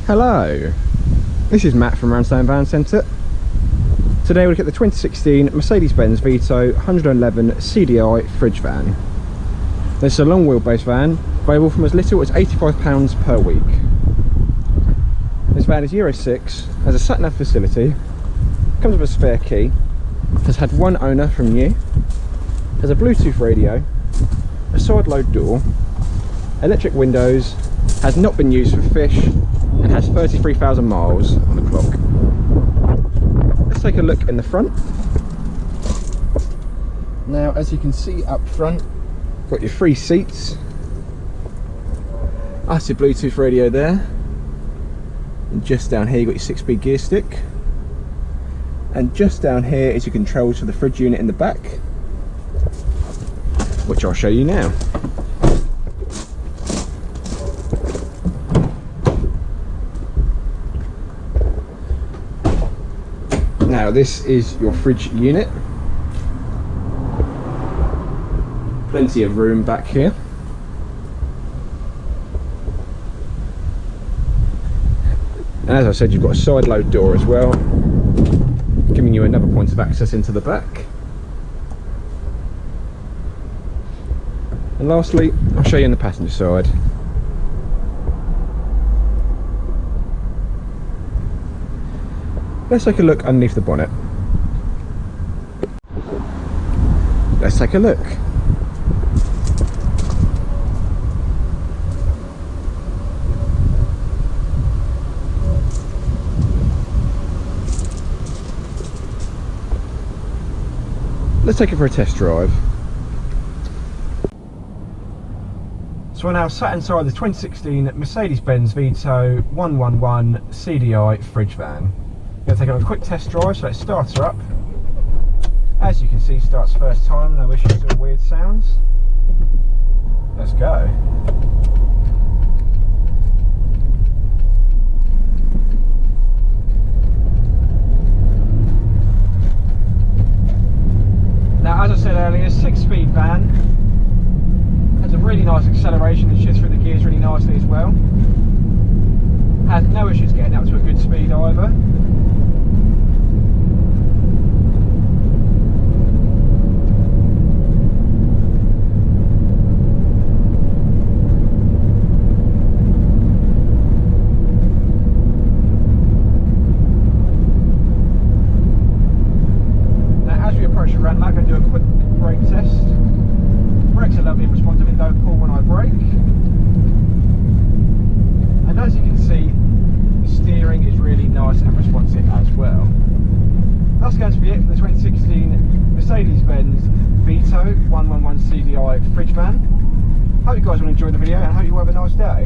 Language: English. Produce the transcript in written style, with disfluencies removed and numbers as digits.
Hello, this is Matt from Ramsden Van Centre. Today we'll look at the 2016 Mercedes-Benz Vito 111 CDI fridge van. This is a long wheelbase van, available from as little as £85 per week. This van is Euro 6, has a sat-nav facility, comes with a spare key, has had one owner from new, has a Bluetooth radio, a side load door, electric windows, has not been used for fish, and has 33,000 miles on the clock. Let's take a look in the front. Now, as you can see up front, got your 3 seats. That's your Bluetooth radio there. And just down here, you've got your 6-speed gear stick. And just down here is your controls for the fridge unit in the back, which I'll show you now. Now this is your fridge unit. Plenty of room back here. And as I said, you've got a side load door as well, giving you another point of access into the back. And lastly, I'll show you on the passenger side. Let's take a look underneath the bonnet. Let's take a look. Let's take it for a test drive. So we're now sat inside the 2016 Mercedes-Benz Vito 111 CDI fridge van. Going to take a quick test drive, so let's start her up. As you can see, starts first time, no issues or weird sounds. Let's go. Now, as I said earlier, 6-speed van. Has a really nice acceleration and shifts through the gears really nicely as well. Has no issues getting up to a good speed either. I'm going to do a quick brake test. Brakes are lovely and responsive and don't pull when I brake. And as you can see, the steering is really nice and responsive as well. That's going to be it for the 2016 Mercedes-Benz Vito 111 CDI fridge van. Hope you guys will enjoy the video and hope you have a nice day.